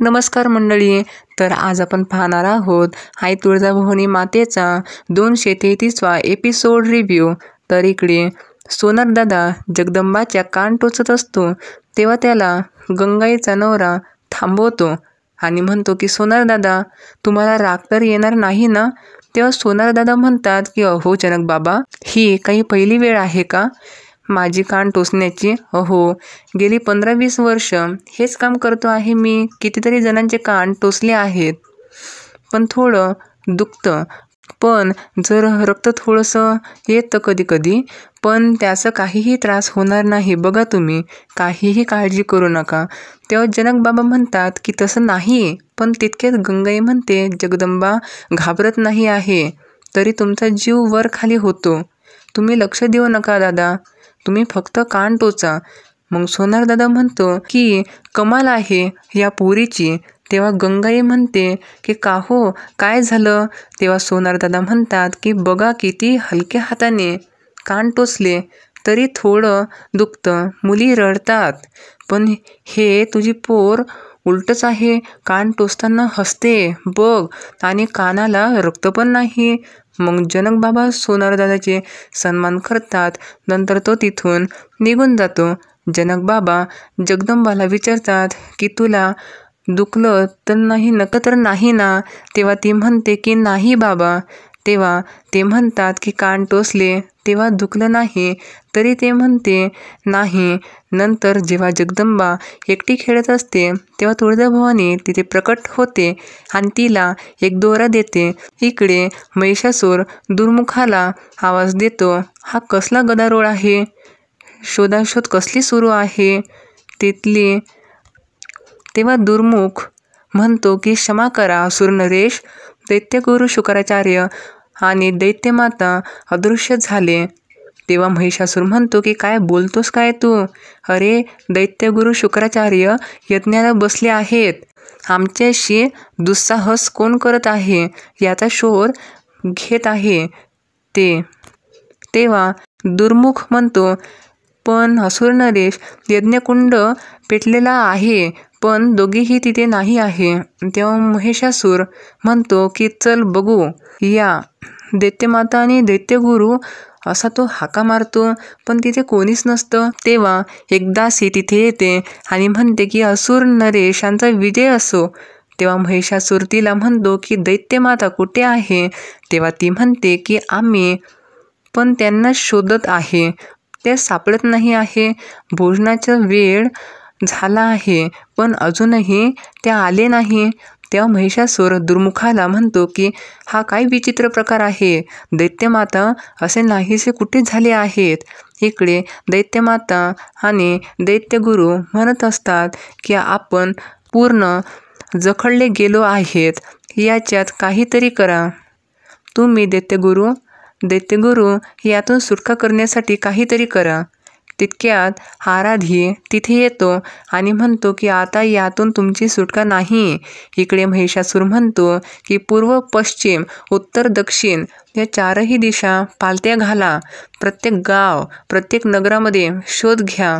नमस्कार मंडळी. तर आज आपण पाहणार आहोत आई तुळजाभवानी मातेचा 233वा एपिसोड रिव्ह्यू. तर इकडे सोनारदादा जगदंबाच्या कान टोचत असतो तेव्हा त्याला गंगाईचा नवरा थांबवतो आणि म्हणतो की सोनारदादा, तुम्हाला राग तर येणार नाही ना? तेव्हा सोनारदादा म्हणतात की अहो जनक बाबा, ही काही पहिली वेळ आहे का माझी कान टोचण्याची? अहो, गेली 15-20 वर्ष हेच काम करतो आहे मी. कितीतरी जणांचे कान टोचले आहेत, पण थोडं दुखतं. पण जर रक्त थोडंसं येतं कधी कधी, पण त्याचं काहीही त्रास होणार नाही बघा तुम्ही, काहीही काळजी करू नका. तेव्हा जनक बाबा म्हणतात की तसं नाही. पण तितकेच गंगाई म्हणते, जगदंबा घाबरत नाही आहे, तरी तुमचा जीव वर खाली होतो. तुम्ही लक्ष देऊ नका दादा, तुम्ही फक्त कान टोचा. मग सोनारदादा म्हणतो की कमाल आहे या पोरीची. तेव्हा गंगाई म्हणते की का हो, काय झालं? तेव्हा सोनारदादा म्हणतात की बघा किती हलक्या हाताने कान टोचले तरी थोडं दुखतं, मुली रडतात. पण हे तुझी पोर उलटच आहे, कान टोचताना हसते बघ, आणि कानाला रक्त पण नाही. मग जनक बाबा सोनारदादाचे सन्मान करतात. नंतर तो तिथून निघून जातो. जनक बाबा जगदंबाला विचारतात की तुला दुखलं तर नाही ना? तेव्हा ती म्हणते की नाही बाबा. तेव्हा ते म्हणतात की कान टोचले तेव्हा दुखलं नाही, तरी ते म्हणते नाही. नंतर जेव्हा जगदंबा एकटी खेळत असते तेव्हा तुळजाभवानी तिथे प्रकट होते आणि तिला एक दोरा देते. इकडे महिषासूर दुर्मुखाला आवाज देतो, हा कसला गदारोळ आहे? शोधाशोध कसली सुरू आहे तिथली? तेव्हा दुर्मुख म्हणतो की क्षमा करा असुर नरेश, दैत्यगुरु शुक्राचार्य आणि दैत्यमाता अदृश्य झाले. तेव्हा महिषासूर म्हणतो की काय बोलतोस काय तू? अरे, दैत्यगुरु शुक्राचार्य यज्ञाला बसले आहेत. आमच्याशी दुस्साहस कोण करत आहे याचा शोध घेत आहे ते. तेव्हा दुर्मुख म्हणतो पण असुर नरेश, यज्ञकुंड पेटलेला आहे पण दोघेही तिथे नाही आहे. तेव्हा महिषासूर म्हणतो की चल बघू या. दैत्यमाता आणि दैत्यगुरु असा तो हाका मारतो पण तिथे कोणीच नसतं. तेव्हा एक दासी तिथे येते आणि म्हणते की असुर नरेशांचा विजय असो. तेव्हा महिषासूर तिला म्हणतो की दैत्यमाता कुठे आहे? तेव्हा ती म्हणते की आम्ही पण त्यांना शोधत आहे, ते सापडत नाही आहे. भोजनाचा वेळ झाला आहे पण अजूनही ते आले नाही. तेव्हा महिषासूर दुर्मुखाला म्हणतो की हा काय विचित्र प्रकार आहे, दैत्यमाता असे नाहीसे कुठे झाले आहेत. इकडे दैत्यमाता आणि दैत्यगुरु म्हणत असतात की आपण पूर्ण जखडले गेलो आहेत, याच्यात काहीतरी करा तुम्ही दैत्यगुरु यातून सुटका करण्यासाठी काहीतरी करा. तितक्यात आराधी तिथे येतो आणि म्हणतो की आता यातून तुमची सुटका नाही. इकडे महिषासूर म्हणतो की पूर्व पश्चिम उत्तर दक्षिण या चारही दिशा पालत्या घाला. प्रत्येक गाव प्रत्येक नगरामध्ये शोध घ्या,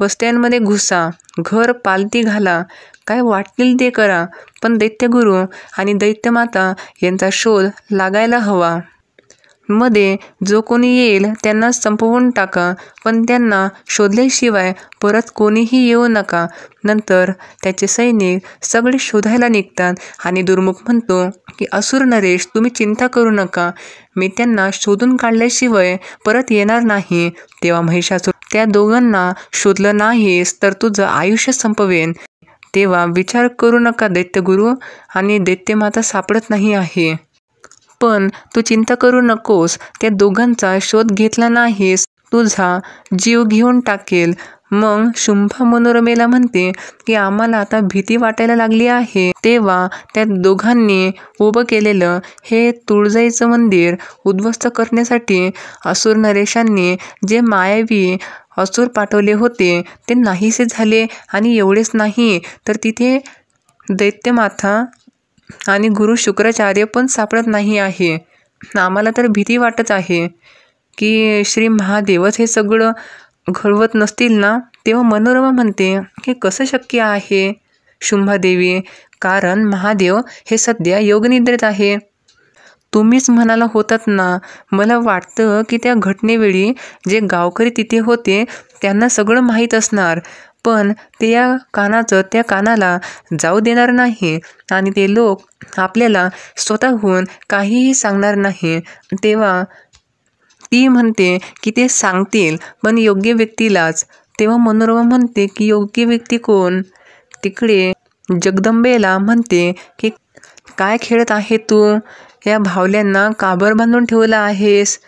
वस्त्यांमध्ये घुसा, घर पालती घाला, काय वाटेल ते करा, पण दैत्यगुरु आणि दैत्यमाता यांचा शोध लागायला हवा. मध्ये जो कोणी येईल त्यांना संपवून टाका, पण त्यांना शोधल्याशिवाय परत कोणीही येऊ नका. नंतर त्याचे सैनिक सगळे शोधायला निघतात आणि दुर्मुख म्हणतो की असुर नरेश, तुम्ही चिंता करू नका, मी त्यांना शोधून काढल्याशिवाय परत येणार नाही. तेव्हा महिषासूर, त्या दोघांना शोधलं नाहीस तर तुझं आयुष्य संपवेन. तेव्हा विचार करू नका, दैत्यगुरु आणि दैत्यमाता सापडत नाही आहे, पण तू चिंता करू नकोस, त्या दोघांचा शोध घेतला नाहीस तुझा जीव घेऊन टाकेल. मग शुंभा मनोरमेला म्हणते की आम्हाला आता भीती वाटायला लागली आहे. तेव्हा त्या दोघांनी उभं केलेलं हे तुळजाईचं मंदिर उद्ध्वस्त करण्यासाठी असुर नरेशांनी जे मायावी असुर पाठवले होते ते नाहीसे झाले. आणि एवढेच नाही तर तिथे दैत्यमाता आणि गुरु शुक्राचार्य पण सापडत नाही आहे. आम्हाला तर भीती वाटत आहे की श्री महादेवच हे सगळं घडवत नसतील ना? तेव्हा मनोरमा म्हणते की कसं शक्य आहे शुंभादेवी, कारण महादेव हे सध्या योगनिद्रेत आहे. तुम्हीच म्हणाला होतात ना. मला वाटतं की त्या घटनेवेळी जे गावकरी तिथे होते त्यांना सगळं माहीत असणार, पण ते या कानाचं त्या कानाला जाऊ देणार नाही आणि ते लोक आपल्याला स्वतःहून काहीही सांगणार नाही. तेव्हा ती म्हणते की ते सांगतील, पण योग्य व्यक्तीलाच. तेव्हा मनोरमा म्हणते की योग्य व्यक्ती कोण? तिकडे जगदंबेला म्हणते की काय खेळत आहे तू? या भावल्यांना काबर बांधून ठेवलं आहेस?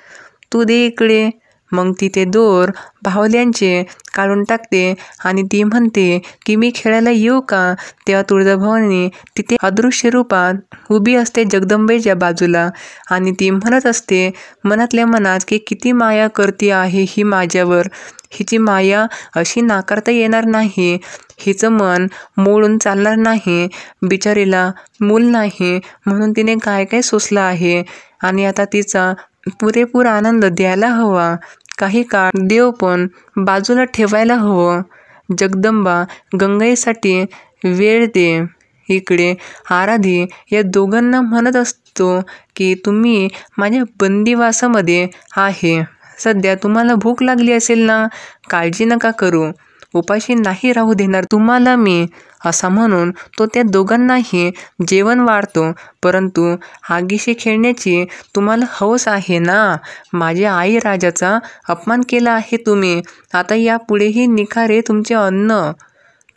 तू दे इकडे. मग ती ते दोर भावल्यांचे काढून टाकते आणि ती म्हणते की मी खेळायला येऊ का? तेव्हा तुळजाभवानी तिथे अदृश्य रूपात उभी असते जगदंबेच्या बाजूला आणि ती म्हणत असते मनातल्या मनात की किती माया करते आहे ही माझ्यावर. हिची माया अशी नाकारता येणार नाही. हिचं मन मोडून चालणार नाही. बिचारीला मूल नाही म्हणून तिने काय काय सोसलं आहे आणि आता तिचा पुरेपूर आनंद द्यायला हवा. काही काळ देव पण बाजूला ठेवायला हवं. जगदंबा गंगेसाठी वेळ दे. इकडे आराधी या दोघांना म्हणत असतो की तुम्ही माझ्या बंदिवासामध्ये आहे. सध्या तुम्हाला भूक लागली असेल ना, काळजी नका करू, उपाशी नाही राहू देणार तुम्हाला मी. असा म्हणून तो त्या दोघांनाही जेवण वाढतो. परंतु आगीशी खेळण्याची तुम्हाला हौस आहे ना. माझ्या आई राजाचा अपमान केला आहे तुम्ही, आता यापुढेही निखारे तुमचे अन्न.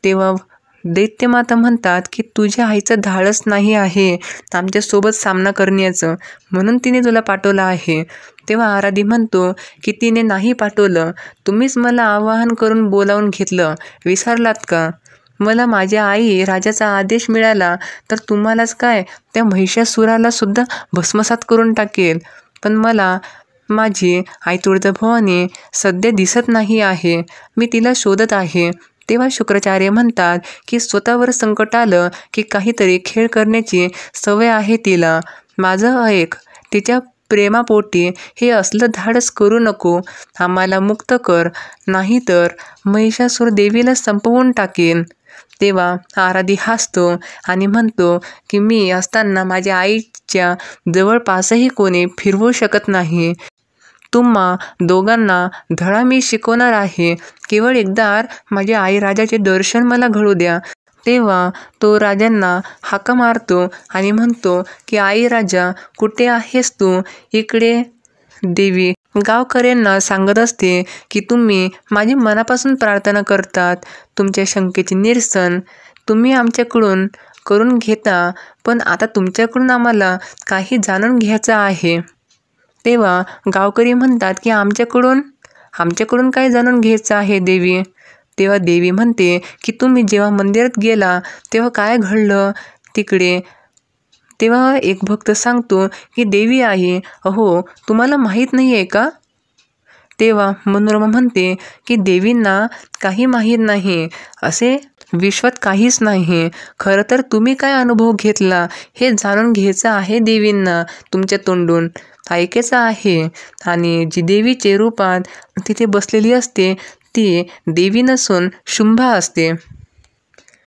तेव्हा दैत्यमाता म्हणतात की तुझ्या आईचं धाडस नाही आहे आमच्यासोबत सामना करण्याचं, म्हणून तिने तुला पाठवलं आहे. तेव्हा आराधी म्हणतो की तिने नाही पाठवलं, तुम्हीच मला आवाहन करून बोलावून घेतलं, विसरलात का? मला माझ्या आई राजाचा आदेश मिळाला तर तुम्हालाच काय त्या महिषासुराला सुद्धा भस्मसात करून टाकेल. पण मला माझी आई तुळजाभवानी सध्या दिसत नाही आहे, मी तिला शोधत आहे. तेव्हा शुक्राचार्य म्हणतात की स्वतःवर संकट आलं की काहीतरी खेळ करण्याची सवय आहे तिला. माझं ऐक, तिच्या प्रेमापोटी हे असलं धाडस करू नको. आम्हाला मुक्त कर, नाहीतर महिषासूर देवीला संपवून टाकेन. तेव्हा आराधी हसतो आणि म्हणतो की मी असताना माझ्या आईच्या जवळपासही कोणी फिरवू शकत नाही. तुम्हा दोघांना धडा मी शिकवणार आहे. केवळ एकदा माझ्या आई राजाचे दर्शन मला घडू द्या. तेव्हा तो राजांना हाका मारतो आणि म्हणतो की आई राजा, कुठे आहेस तू? इकडे. देवी गावकऱ्यांना सांगत असते की तुम्ही माझी मनापासून प्रार्थना करतात, तुमच्या शंकेचे निरसन तुम्ही आमच्याकडून करून घेता, पण आता तुमच्याकडून आम्हाला काही जाणून घ्यायचं आहे. तेव्हा गावकरी म्हणतात की आमच्याकडून काय जाणून घ्यायचं आहे देवी? तेव्हा देवी म्हणते की तुम्ही जेव्हा मंदिरात गेला तेव्हा काय घडलं तिकडे? तेव्हा एक भक्त सांगतो की देवी आहे, अहो तुम्हाला माहीत नाही आहे का? तेव्हा मनोरमा म्हणते की देवींना काही माहीत नाही, असे विश्वात काहीच नाही. खरं तर तुम्ही काय अनुभव घेतला हे जाणून घ्यायचं आहे देवींना, तुमच्या तोंडून ऐकायचं आहे. आणि जी देवीचे रूपात तिथे बसलेली असते ती देवी नसून शुंभा असते.